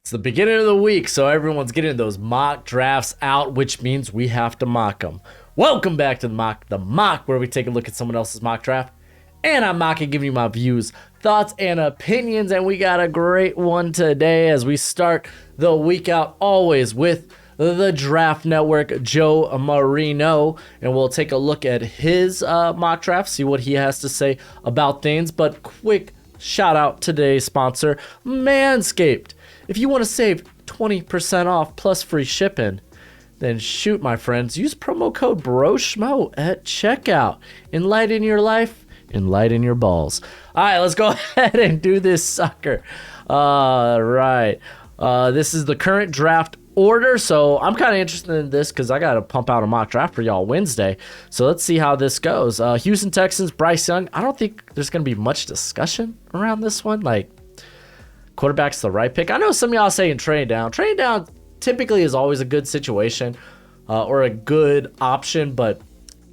It's the beginning of the week, so everyone's getting those mock drafts out, which means we have to mock them. Welcome back to the mock, where we take a look at someone else's mock draft, and I'm mocking, giving you my views, thoughts, and opinions. And we got a great one today as we start the week out, always with the Draft Network, Joe Marino, and we'll take a look at his mock draft, see what he has to say about things. But quick shout out to today's sponsor, Manscaped. If you want to save 20% off plus free shipping, then shoot, my friends. Use promo code Broshmo at checkout. Enlighten your life, enlighten your balls. All right, let's go ahead and do this sucker. All right. This is the current draft order, so I'm kind of interested in this because I got to pump out a mock draft for y'all Wednesday. So let's see how this goes. Houston Texans, Bryce Young. I don't think there's going to be much discussion around this one. Like, quarterback's the right pick. I know some of y'all saying trade down. Trade down typically is always a good situation or a good option, but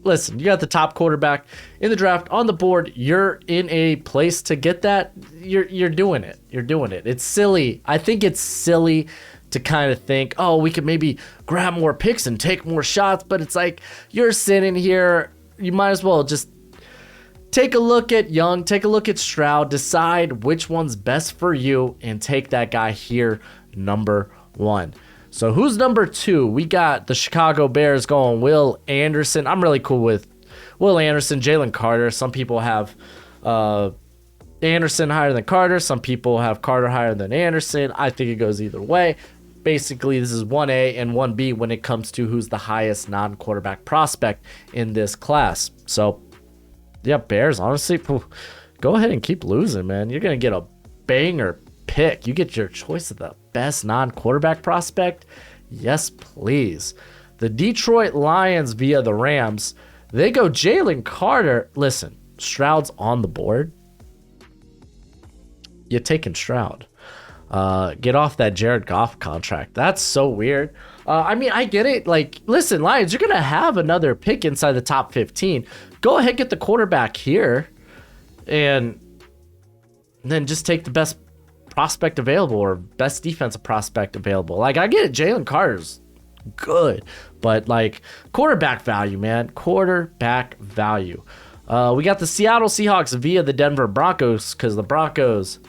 listen, you got the top quarterback in the draft on the board. You're in a place to get that. You're doing it. You're doing it. It's silly. I think it's silly to kind of think, oh, we could maybe grab more picks and take more shots, but it's like you're sitting here. You might as well just take a look at Young, take a look at Stroud, decide which one's best for you, and take that guy here, number one. So who's number two? We got the Chicago Bears going Will Anderson. I'm really cool with Will Anderson, Jalen Carter. Some people have Anderson higher than Carter. Some people have Carter higher than Anderson. I think it goes either way. Basically, this is 1A and 1B when it comes to who's the highest non-quarterback prospect in this class. So yeah, Bears, honestly, go ahead and keep losing, man. You're going to get a banger pick. You get your choice of the best non-quarterback prospect. Yes, please. The Detroit Lions via the Rams, they go Jalen Carter. Listen, Stroud's on the board. You're taking Stroud. Get off that Jared Goff contract. That's so weird. I mean, I get it. Like, listen, Lions, you're going to have another pick inside the top 15. Go ahead, get the quarterback here, and then just take the best prospect available or best defensive prospect available. Like, I get it. Jalen Carter's good, but, like, quarterback value, man. Quarterback value. We got the Seattle Seahawks via the Denver Broncos because the Broncos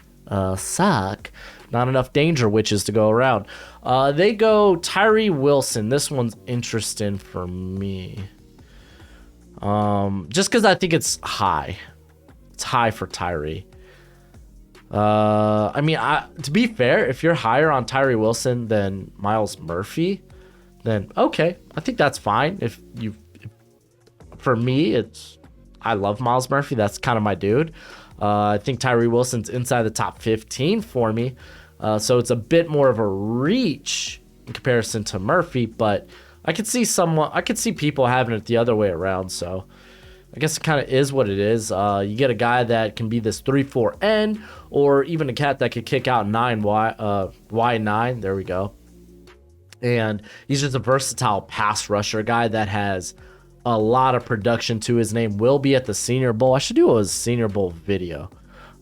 suck. Not enough danger witches to go around. They go Tyree Wilson. This one's interesting for me. Just because I think it's high. It's high for Tyree. I mean, to be fair, if you're higher on Tyree Wilson than Myles Murphy, then okay. I think that's fine. For me, I love Myles Murphy. That's kind of my dude. I think Tyree Wilson's inside the top 15 for me. So it's a bit more of a reach in comparison to Murphy, but I could see people having it the other way around. So I guess it kind of is what it is. You get a guy that can be this 3-4 end, or even a cat that could kick out 9 There we go. And he's just a versatile pass rusher guy that has a lot of production to his name. Will be at the Senior Bowl. I should do a Senior Bowl video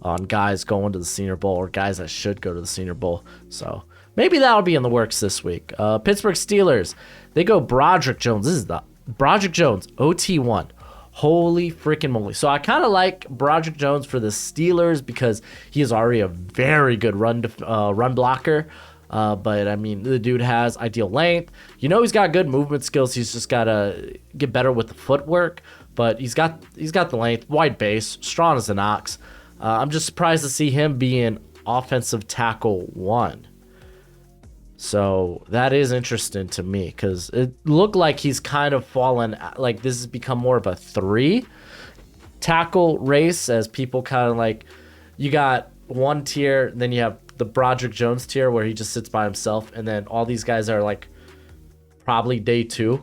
on guys going to the Senior Bowl or guys that should go to the Senior Bowl. So maybe that'll be in the works this week. Pittsburgh Steelers, they go Broderick Jones. This is the Broderick Jones, OT1. Holy freaking moly. So I kind of like Broderick Jones for the Steelers because he is already a very good run blocker. But I mean, the dude has ideal length. You know, he's got good movement skills. He's just got to get better with the footwork. But he's got the length, wide base, strong as an ox. I'm just surprised to see him being offensive tackle 1. So that is interesting to me because it looked like he's kind of fallen, like this has become more of a 3 tackle race as people kind of like, you got one tier, then you have the Broderick Jones tier where he just sits by himself, and then all these guys are like probably day 2.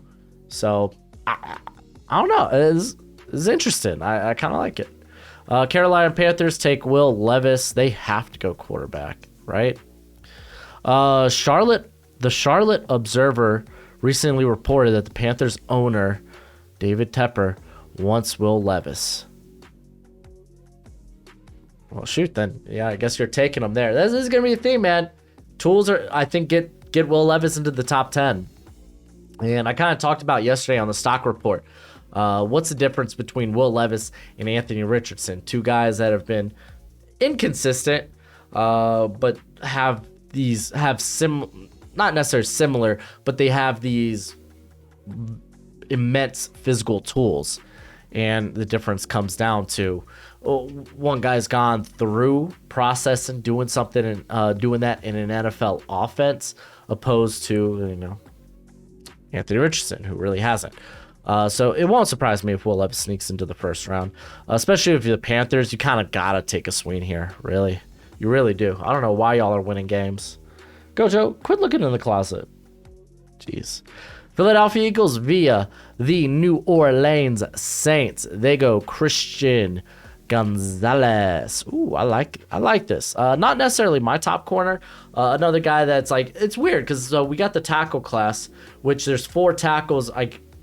So I don't know. It's interesting. I kind of like it. Carolina Panthers take Will Levis. They have to go quarterback, right? The Charlotte Observer recently reported that the Panthers owner, David Tepper, wants Will Levis. Well, shoot then. Yeah, I guess you're taking him there. This is going to be a thing, man. tools are, I think, get Will Levis into the top 10. And I kind of talked about yesterday on the stock report. What's the difference between Will Levis and Anthony Richardson? Two guys that have been inconsistent, but have not necessarily similar, but they have these immense physical tools. And the difference comes down to one guy's gone through processing, doing something, and doing that in an NFL offense, opposed to Anthony Richardson, who really hasn't. So it won't surprise me if Will Levis sneaks into the first round, especially if you're the Panthers. You kind of gotta take a swing here, really. You really do. I don't know why y'all are winning games. Go, Joe. Quit looking in the closet. Jeez. Philadelphia Eagles via the New Orleans Saints. They go Christian Gonzalez. Ooh, I like this. Not necessarily my top corner. Another guy that's like, it's weird because we got the tackle class, which there's 4 tackles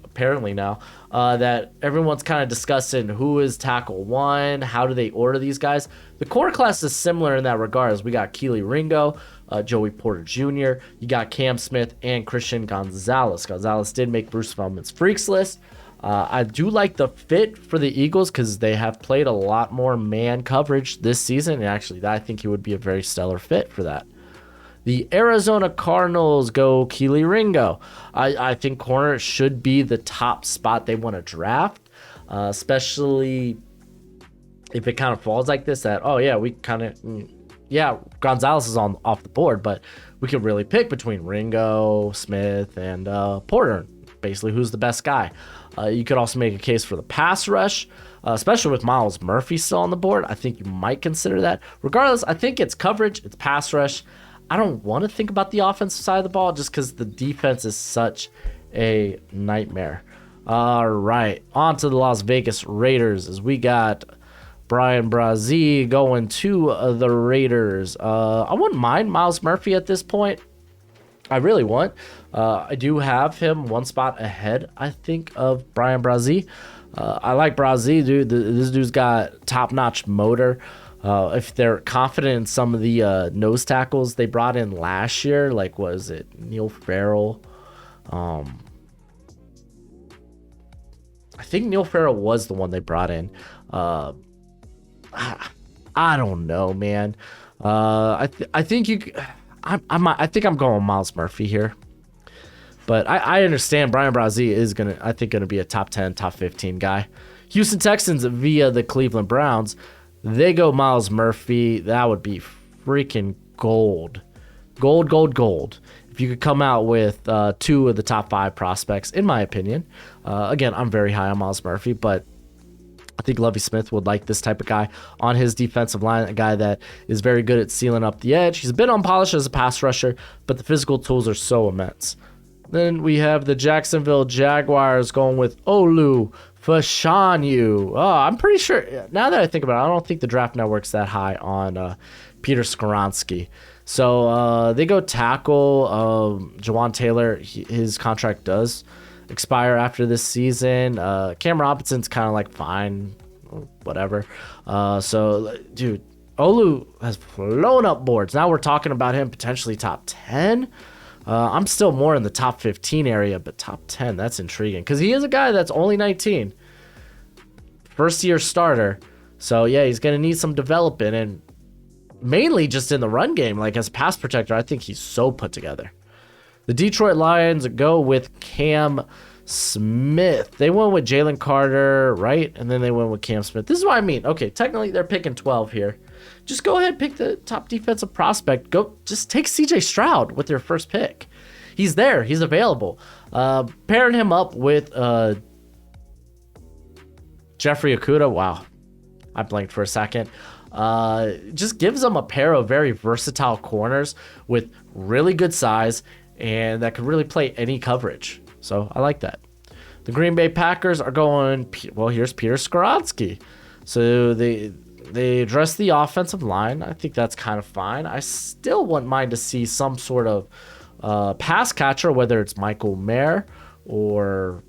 apparently now, that everyone's kind of discussing who is tackle 1, how do they order these guys. The corner class is similar in that regard, as we got Keely Ringo, Joey Porter Jr., you got Cam Smith, and Christian Gonzalez. Gonzalez did make Bruce Feldman's Freaks list. I do like the fit for the Eagles because they have played a lot more man coverage this season, and actually I think he would be a very stellar fit for that. The Arizona Cardinals go Keely Ringo. I think corner should be the top spot they want to draft, especially if it kind of falls like this that, Gonzalez is off the board, but we could really pick between Ringo, Smith, and Porter. Basically, who's the best guy? You could also make a case for the pass rush, especially with Myles Murphy still on the board. I think you might consider that. Regardless, I think it's coverage, it's pass rush. I don't want to think about the offensive side of the ball just because the defense is such a nightmare. All right, on to the Las Vegas Raiders as we got Brian Brazee going to the Raiders. I wouldn't mind Myles Murphy at this point. I really want. I do have him one spot ahead, I think, of Brian Brazee. I like Brazee, dude. This dude's got top-notch motor. If they're confident in some of the nose tackles they brought in last year, like, was it Neil Farrell? I think Neil Farrell was the one they brought in. I don't know, man. I think I'm going Myles Murphy here. But I understand Brian Brazee is gonna be a top 10, top 15 guy. Houston Texans via the Cleveland Browns. They go Myles Murphy. That would be freaking gold. Gold. If you could come out with 2 of the top 5 prospects, in my opinion. Again, I'm very high on Myles Murphy, but I think Lovie Smith would like this type of guy on his defensive line, a guy that is very good at sealing up the edge. He's a bit unpolished as a pass rusher, but the physical tools are so immense. Then we have the Jacksonville Jaguars going with Olu Fashanu. Oh, I'm pretty sure, now that I think about it, I don't think the Draft Network's that high on Peter Skoronski. So they go tackle. Jawan Taylor, his contract does expire after this season. Cam Robinson's kind of like fine, whatever. So, dude, Olu has flown up boards. Now we're talking about him potentially top 10. I'm still more in the top 15 area, but top 10, that's intriguing. Because he is a guy that's only 19. First-year starter. So, yeah, he's going to need some development. And mainly just in the run game. Like, as a pass protector, I think he's so put together. The Detroit Lions go with Cam Smith. They went with Jalen Carter, right? And then they went with Cam Smith. This is what I mean. Okay, technically they're picking 12 here. Just go ahead and pick the top defensive prospect. Just take CJ Stroud with your first pick. He's there. He's available. Pairing him up with Jeffrey Okudah. Wow. I blanked for a second. Just gives them a pair of very versatile corners with really good size and that could really play any coverage. So I like that. The Green Bay Packers are going, well, here's Peter Skoronski. So they address the offensive line. I think that's kind of fine. I still wouldn't mind to see some sort of pass catcher, whether it's Michael Mayer or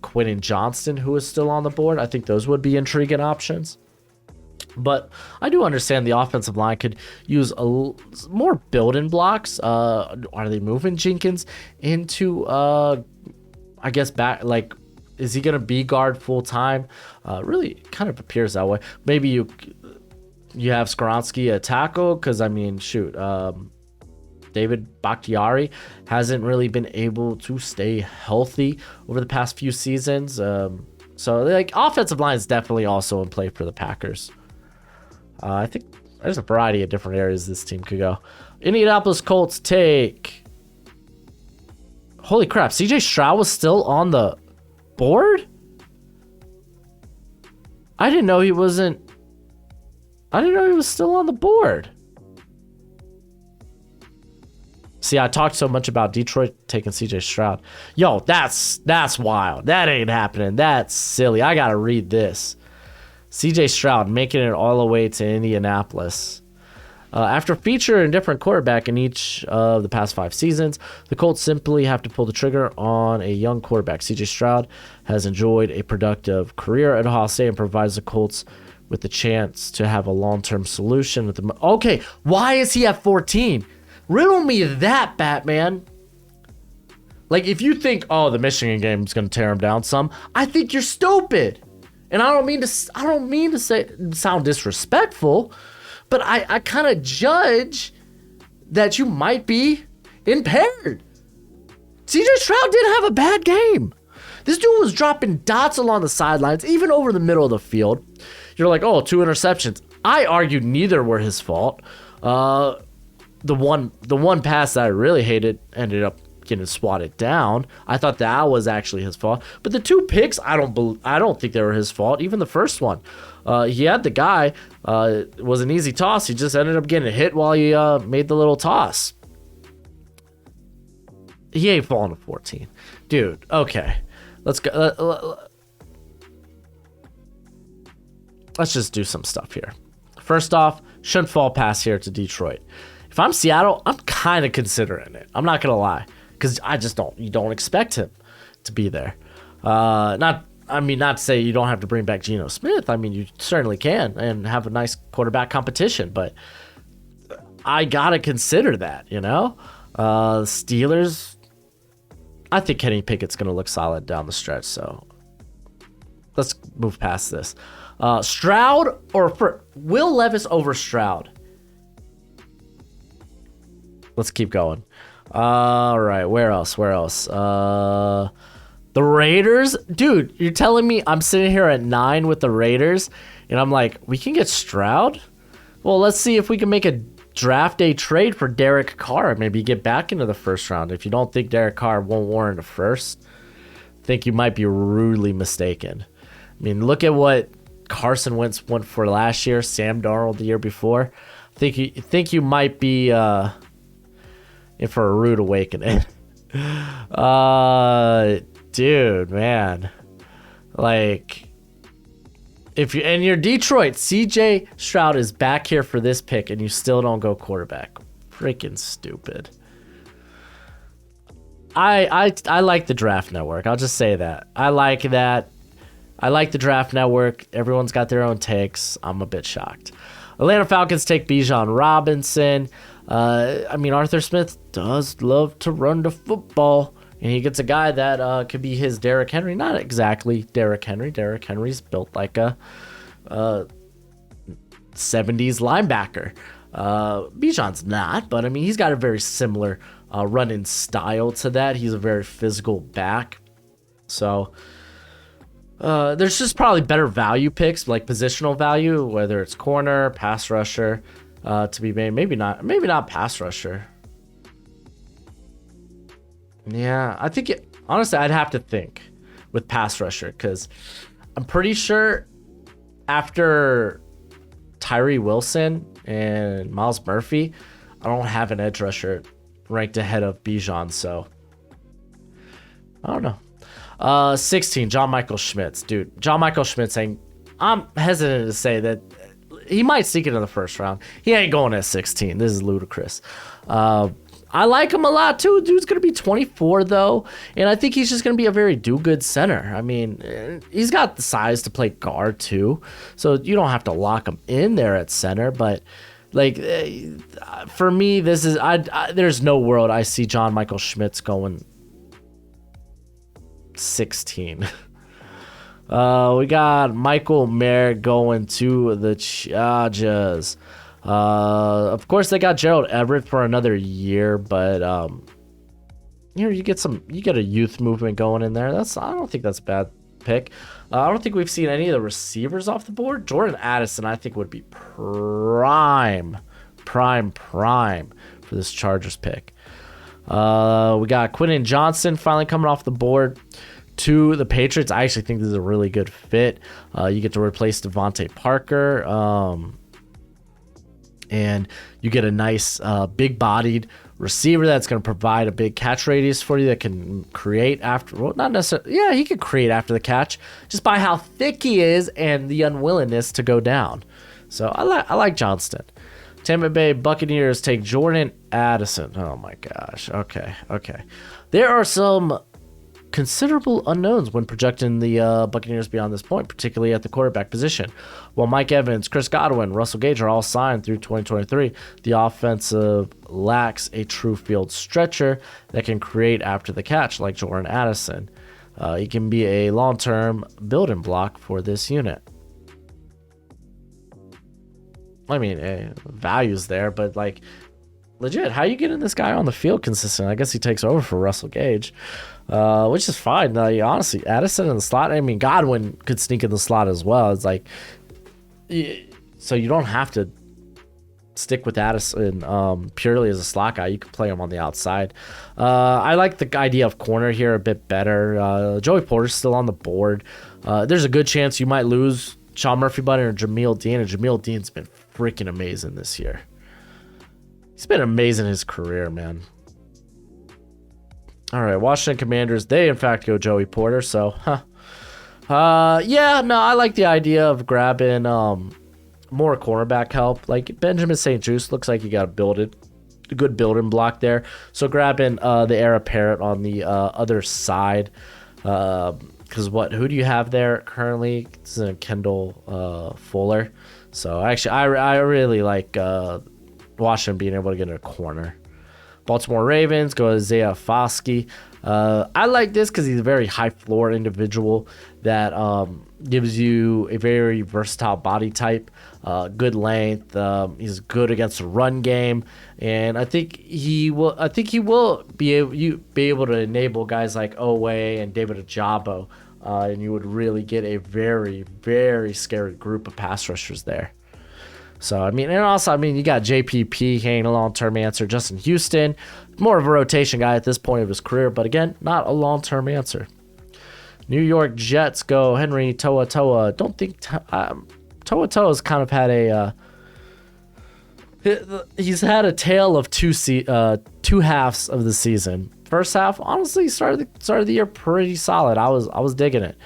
Quentin Johnston, who is still on the board. I think those would be intriguing options. But I do understand the offensive line could use more build-in blocks. Are they moving Jenkins into, I guess, back? Like, is he going to be guard full-time? Really kind of appears that way. Maybe you have Skoronski at tackle because, I mean, shoot, David Bakhtiari hasn't really been able to stay healthy over the past few seasons. So, like, offensive line is definitely also in play for the Packers. I think there's a variety of different areas this team could go. Indianapolis Colts take... Holy crap, CJ Stroud was still on the board? I didn't know he was still on the board. See, I talked so much about Detroit taking CJ Stroud. Yo, that's wild. That ain't happening. That's silly. I gotta read this. CJ Stroud making it all the way to Indianapolis. After featuring a different quarterback in each of the past 5 seasons, the Colts simply have to pull the trigger on a young quarterback. CJ Stroud has enjoyed a productive career at Ohio State and provides the Colts with the chance to have a long-term solution with them. Okay, why is he at 14? Riddle me that, Batman. Like, if you think, oh, the Michigan game is going to tear him down some, I think you're stupid. And I don't mean to sound disrespectful, but I kind of judge that you might be impaired. CJ Stroud didn't have a bad game. This dude was dropping dots along the sidelines, even over the middle of the field. You're like, oh, 2 interceptions. I argued neither were his fault. The one pass that I really hated ended up getting swatted down. I thought that was actually his fault. But the 2 picks, I don't think they were his fault. Even the first one, he had the guy. It was an easy toss. He just ended up getting hit while he made the little toss. He ain't falling to 14, dude. Okay, let's go. Let's just do some stuff here. First off, shouldn't fall past here to Detroit. If I'm Seattle, I'm kind of considering it. I'm not gonna lie. Because you don't expect him to be there. Not to say you don't have to bring back Geno Smith. I mean, you certainly can and have a nice quarterback competition, but I gotta consider that, you know? Steelers, I think Kenny Pickett's gonna look solid down the stretch, so let's move past this. Stroud or Will Levis over Stroud? Let's keep going. All right, where else? The Raiders? Dude, you're telling me I'm sitting here at 9 with the Raiders, and I'm like, we can get Stroud? Well, let's see if we can make a draft day trade for Derek Carr. Maybe get back into the first round. If you don't think Derek Carr won't warrant a first, I think you might be rudely mistaken. I mean, look at what Carson Wentz went for last year, Sam Darnold the year before. I think you might be... in for a rude awakening. Dude, man. Like, and you're Detroit, CJ Stroud is back here for this pick and you still don't go quarterback. Freaking stupid. I like the Draft Network. I'll just say that. I like that. I like the Draft Network. Everyone's got their own takes. I'm a bit shocked. Atlanta Falcons take Bijan Robinson. I mean, Arthur Smith does love to run the football, and he gets a guy that could be his Derrick Henry. Not exactly Derrick Henry. Derrick Henry's built like a 70s linebacker. Bijan's not, but I mean, he's got a very similar running style to that. He's a very physical back. So there's just probably better value picks, like positional value, whether it's corner, pass rusher, to be made. Maybe not pass rusher. Yeah, I think honestly, I'd have to think with pass rusher because I'm pretty sure after Tyree Wilson and Miles Murphy, I don't have an edge rusher ranked ahead of Bijan, so I don't know. 16, John Michael Schmitz. Dude, John Michael Schmitz saying, I'm hesitant to say that he might sneak into the first round. He ain't going at 16. This is ludicrous. I like him a lot too. Dude's gonna be 24 though, and I think he's just gonna be a very do-good center. I mean, he's got the size to play guard too, so you don't have to lock him in there at center. But like for me, this is there's no world I see John Michael Schmitz going 16. We got Michael Mayer going to the Chargers. Of course they got Gerald Everett for another year, but you get a youth movement going in there. I don't think that's a bad pick. I don't think we've seen any of the receivers off the board. Jordan Addison, I think, would be prime for this Chargers pick. We got Quentin Johnson finally coming off the board to the Patriots. I actually think this is a really good fit. You get to replace Devontae Parker. And you get a nice big-bodied receiver that's going to provide a big catch radius for you that can create after. Well, not necessarily. Yeah, he could create after the catch just by how thick he is and the unwillingness to go down. So I like Johnston. Tampa Bay Buccaneers take Jordan Addison. Oh my gosh. Okay. There are some considerable unknowns when projecting the Buccaneers beyond this point, particularly at the quarterback position. While Mike Evans, Chris Godwin, Russell Gage are all signed through 2023, the offensive lacks a true field stretcher that can create after the catch like Jordan Addison. He can be a long-term building block for this unit. I mean, value's there, but like, legit, how you getting this guy on the field consistent? I guess he takes over for Russell Gage, which is fine. Honestly, Addison in the slot. I mean, Godwin could sneak in the slot as well. It's like, so you don't have to stick with Addison purely as a slot guy. You can play him on the outside. I like the idea of corner here a bit better. Joey Porter's still on the board. There's a good chance you might lose Sean Murphy-Bunting or Jameel Dean, and Jameel Dean's been freaking amazing this year. He's been amazing in his career, man. All right, Washington Commanders, they in fact go Joey Porter, so, yeah, no, I like the idea of grabbing more cornerback help. Like, Benjamin St. Juste looks like you got a good building block there. So grabbing the heir apparent on the other side. Because who do you have there currently? It's Kendall Fuller. So actually, I really like Washington being able to get in a corner. Baltimore Ravens go Isaiah Foskey. I like this because he's a very high floor individual that gives you a very versatile body type, good length. He's good against the run game, and I think he will be able to enable guys like Owe and David Ojabo, and you would really get a very, very scary group of pass rushers there. So, I mean, and also, I mean, you got JPP hanging a long-term answer. Justin Houston, more of a rotation guy at this point of his career, but again, not a long-term answer. New York Jets go Henry To'oTo'o. Don't think To'oTo'o's kind of had he's had a tale of two halves of the season. First half, honestly, started the year pretty solid. I was digging it.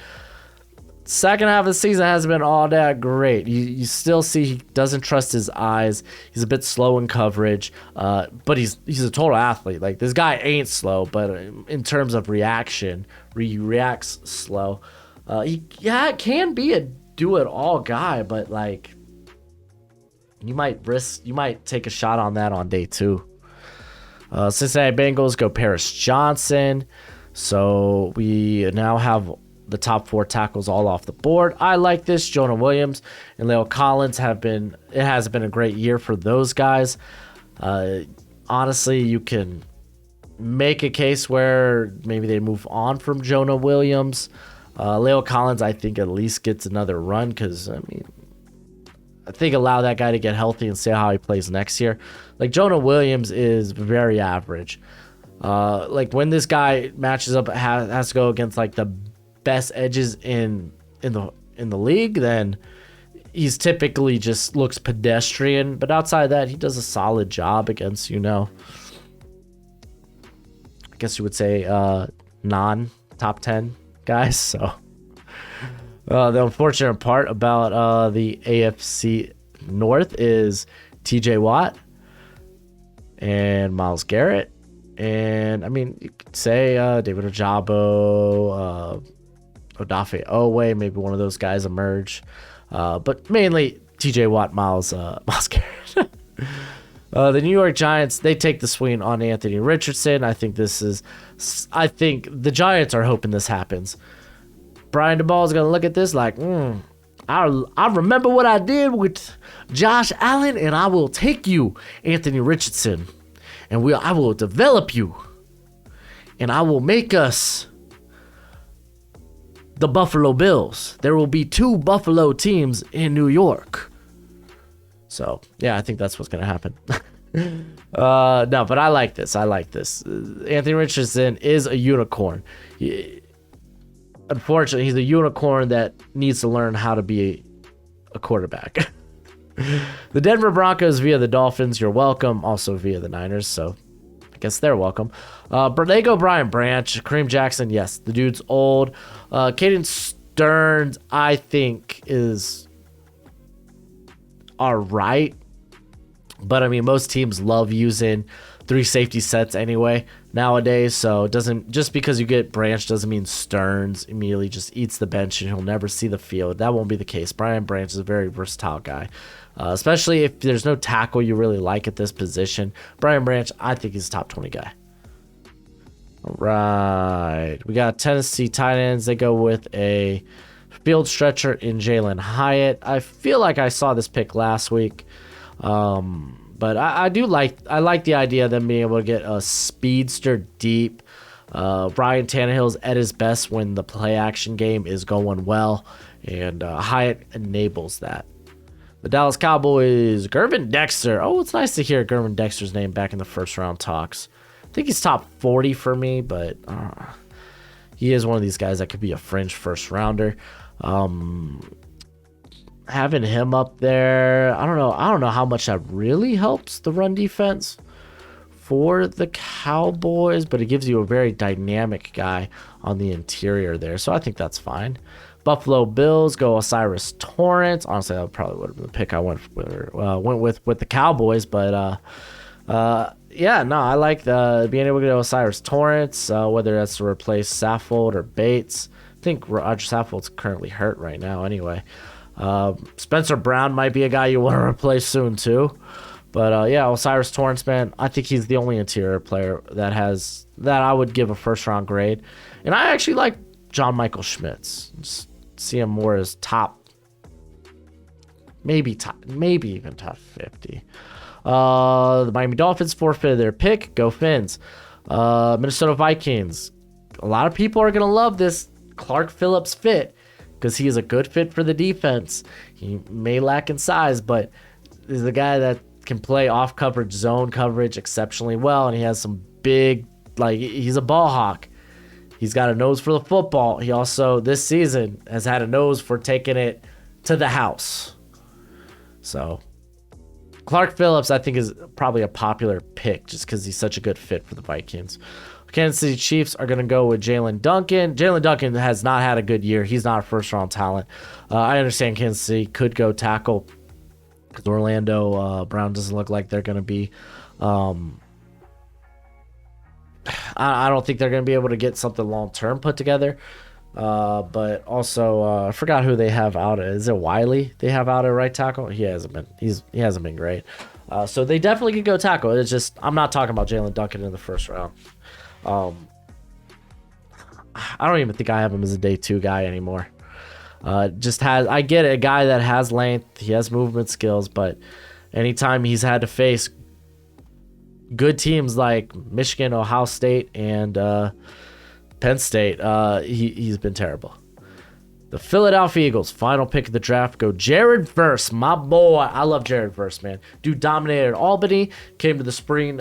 Second half of the season hasn't been all that great. You still see he doesn't trust his eyes. He's a bit slow in coverage, but he's a total athlete. Like, this guy ain't slow, but in terms of reaction, he reacts slow. He can be a do-it-all guy, but like, you might take a shot on that on day 2. Cincinnati Bengals go Paris Johnson. So we now have the top 4 tackles all off the board. I like this. Jonah Williams and Leo Collins has been a great year for those guys. Honestly, you can make a case where maybe they move on from Jonah Williams. Leo Collins, I think, at least gets another run because, I mean, I think allow that guy to get healthy and see how he plays next year. Like, Jonah Williams is very average. Like, when this guy matches up, has to go against like the best edges in the league, then he's typically just looks pedestrian. But outside of that, he does a solid job against, I guess you would say non-top 10 guys. So the unfortunate part about the AFC North is TJ Watt and Myles Garrett And I mean, you could say David Ojabo, Odafe Owe, maybe one of those guys emerge. But mainly TJ Watt, Miles Garrett. The New York Giants, they take the swing on Anthony Richardson. I think the Giants are hoping this happens. Brian DeBall is going to look at this like, I remember what I did with Josh Allen, and I will take you, Anthony Richardson, and I will develop you, and I will make us the Buffalo Bills. There will be 2 Buffalo teams in New York. So, yeah, I think that's what's going to happen. No, but I like this. Anthony Richardson is a unicorn. Unfortunately, he's a unicorn that needs to learn how to be a quarterback. The Denver Broncos via the Dolphins, you're welcome. Also via the Niners, so I guess they're welcome. They go Brian Branch. Kareem Jackson, yes, the dude's old. Caden Stearns, I think, is all right. But, I mean, most teams love using 3 safety sets anyway nowadays. So, just because you get Branch doesn't mean Stearns immediately just eats the bench and he'll never see the field. That won't be the case. Brian Branch is a very versatile guy, especially if there's no tackle you really like at this position. Brian Branch, I think he's a top 20 guy. All right. We got Tennessee tight ends. They go with a field stretcher in Jalen Hyatt. I feel like I saw this pick last week. But I like the idea of them being able to get a speedster deep. Ryan Tannehill's at his best when the play action game is going well, and Hyatt enables that. The Dallas Cowboys, Gervin Dexter. Oh, it's nice to hear Gervin Dexter's name back in the first round talks. I think he's top 40 for me, but he is one of these guys that could be a fringe first rounder. Having him up there, I don't know how much that really helps the run defense for the Cowboys, but it gives you a very dynamic guy on the interior there, so I think that's fine. Buffalo Bills go Osiris Torrance. Honestly, that probably would have been the pick I went with the Cowboys, but yeah, no, I like being able to go Osiris Torrance, whether that's to replace Saffold or Bates. I think Roger Saffold's currently hurt right now anyway. Spencer Brown might be a guy you want to replace soon too. But yeah, Osiris Torrance, man, I think he's the only interior player that I would give a first round grade. And I actually like John Michael Schmitz. Just see him more as maybe even top 50. The Miami Dolphins forfeited their pick. Go Fins. Minnesota Vikings. A lot of people are going to love this Clark Phillips fit because he is a good fit for the defense. He may lack in size, but he's a guy that can play off coverage, zone coverage exceptionally well, and he has some big, he's a ball hawk. He's got a nose for the football. He also, this season, has had a nose for taking it to the house. So, Clark Phillips, I think, is probably a popular pick just because he's such a good fit for the Vikings. Kansas City Chiefs are going to go with Jalen Duncan. Jalen Duncan has not had a good year. He's not a first-round talent. I understand Kansas City could go tackle because Orlando Brown doesn't look like they're going to be I don't think they're going to be able to get something long-term put together. But also, I forgot who they have out. Is it Wiley they have out at right tackle? He hasn't been great. So they definitely could go tackle. It's just I'm not talking about Jalen Duncan in the first round. I don't even think I have him as a day 2 guy anymore. I get it, a guy that has length, he has movement skills, but anytime he's had to face good teams like Michigan, Ohio State, and Penn State, he's been terrible. The Philadelphia Eagles, final pick of the draft, go Jared Verse, my boy. I love Jared Verse, man. Dude dominated Albany, came to the spring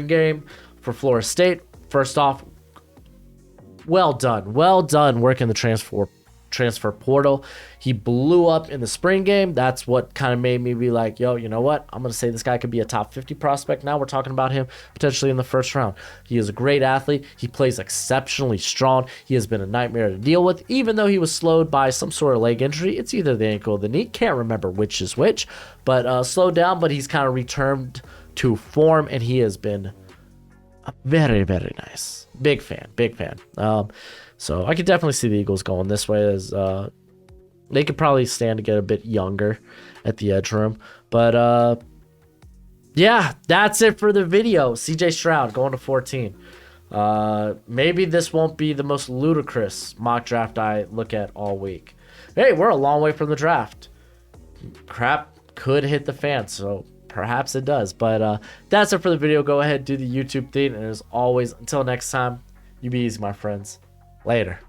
game for Florida State. First off, well done working the transfer portal. He blew up in the spring game. That's what kind of made me be like, yo, you know what? I'm going to say this guy could be a top 50 prospect. Now we're talking about him potentially in the first round. He is a great athlete. He plays exceptionally strong. He has been a nightmare to deal with, even though he was slowed by some sort of leg injury. It's either the ankle or the knee. Can't remember which is which, but slowed down, but he's kind of returned to form, and he has been Very, very nice. Big fan. Big fan. So I could definitely see the Eagles going this way as they could probably stand to get a bit younger at the edge room. But yeah, that's it for the video. CJ Stroud going to 14. Maybe this won't be the most ludicrous mock draft I look at all week. Hey, we're a long way from the draft. Crap could hit the fan, so perhaps it does. But that's it for the video. Go ahead, do the YouTube thing. And as always, until next time, you be easy, my friends. Later.